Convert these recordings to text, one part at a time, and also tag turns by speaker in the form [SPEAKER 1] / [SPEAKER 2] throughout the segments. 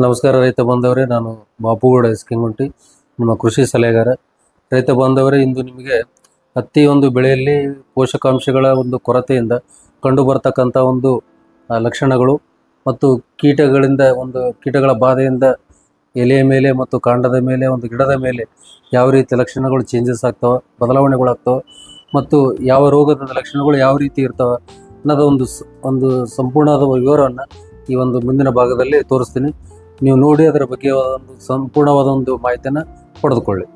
[SPEAKER 1] ನಮಸ್ಕಾರ ರೈತ ಬಾಂಧವರೇ, ನಾನು ಬಾಪುಗೌಡ ಎಸ್ಕಿಂಗುಂಟಿ, ನಿಮ್ಮ ಕೃಷಿ ಸಲಹೆಗಾರ. ರೈತ ಬಾಂಧವರೇ, ಇಂದು ನಿಮಗೆ ಹತ್ತಿ ಒಂದು ಬೆಳೆಯಲ್ಲಿ ಪೋಷಕಾಂಶಗಳ ಒಂದು ಕೊರತೆಯಿಂದ ಕಂಡು ಬರ್ತಕ್ಕಂಥ ಒಂದು ಲಕ್ಷಣಗಳು ಮತ್ತು ಕೀಟಗಳ ಬಾಧೆಯಿಂದ ಎಲೆಯ ಮೇಲೆ ಮತ್ತು ಕಾಂಡದ ಮೇಲೆ, ಒಂದು ಗಿಡದ ಮೇಲೆ ಯಾವ ರೀತಿ ಲಕ್ಷಣಗಳು ಚೇಂಜಸ್ ಆಗ್ತವೆ, ಬದಲಾವಣೆಗಳಾಗ್ತವೆ ಮತ್ತು ಯಾವ ರೋಗದ ಲಕ್ಷಣಗಳು ಯಾವ ರೀತಿ ಇರ್ತವೆ ಅನ್ನೋದು ಒಂದು ಸಂಪೂರ್ಣವಾದ ವಿವರವನ್ನು ಈ ಒಂದು ಮುಂದಿನ ಭಾಗದಲ್ಲಿ ತೋರಿಸ್ತೀನಿ. ನೀವು ನೋಡಿ ಅದರ ಬಗ್ಗೆ ಒಂದು ಸಂಪೂರ್ಣವಾದ ಒಂದು ಮಾಹಿತಿಯನ್ನು ಪಡೆದುಕೊಳ್ಳಿ.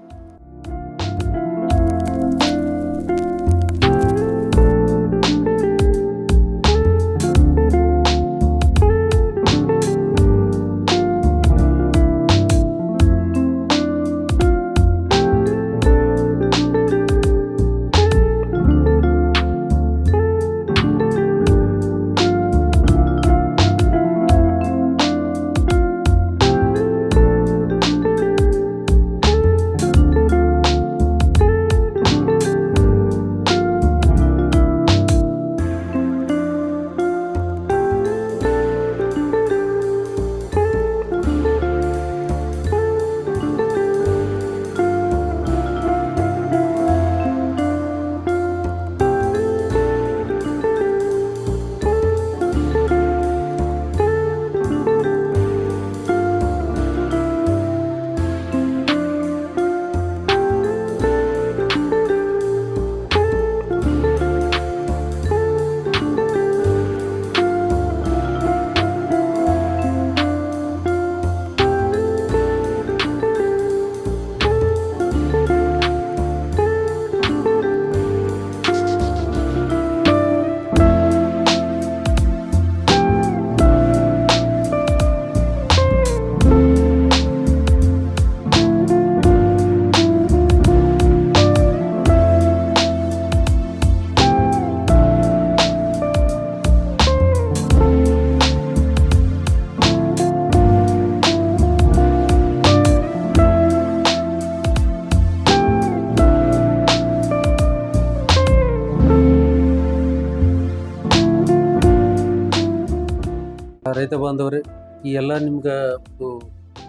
[SPEAKER 1] ರೈತ ಬಾಂಧವರೇ, ಈ ಎಲ್ಲ ನಿಮ್ಗೆ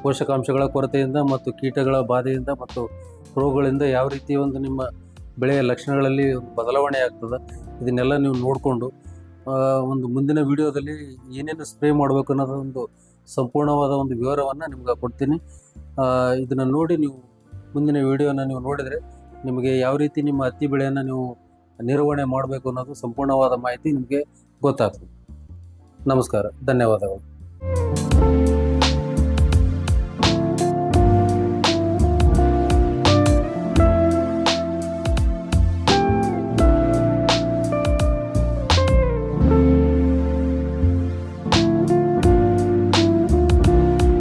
[SPEAKER 1] ಪೋಷಕಾಂಶಗಳ ಕೊರತೆಯಿಂದ ಮತ್ತು ಕೀಟಗಳ ಬಾಧೆಯಿಂದ ಮತ್ತು ರೋಗಗಳಿಂದ ಯಾವ ರೀತಿ ಒಂದು ನಿಮ್ಮ ಬೆಳೆಯ ಲಕ್ಷಣಗಳಲ್ಲಿ ಬದಲಾವಣೆ ಆಗ್ತದೆ, ಇದನ್ನೆಲ್ಲ ನೀವು ನೋಡಿಕೊಂಡು ಒಂದು ಮುಂದಿನ ವಿಡಿಯೋದಲ್ಲಿ ಏನೇನು ಸ್ಪ್ರೇ ಮಾಡಬೇಕು ಅನ್ನೋದೊಂದು ಸಂಪೂರ್ಣವಾದ ಒಂದು ವಿವರವನ್ನು ನಿಮ್ಗೆ ಕೊಡ್ತೀನಿ. ಇದನ್ನು ನೋಡಿ ನೀವು ಮುಂದಿನ ವಿಡಿಯೋನ ನೀವು ನೋಡಿದರೆ ನಿಮಗೆ ಯಾವ ರೀತಿ ನಿಮ್ಮ ಹತ್ತಿ ಬೆಳೆಯನ್ನು ನೀವು ನಿರ್ವಹಣೆ ಮಾಡಬೇಕು ಅನ್ನೋದು ಸಂಪೂರ್ಣವಾದ ಮಾಹಿತಿ ನಿಮಗೆ ಗೊತ್ತಾಗ್ತದೆ. ನಮಸ್ಕಾರ, ಧನ್ಯವಾದಗಳು.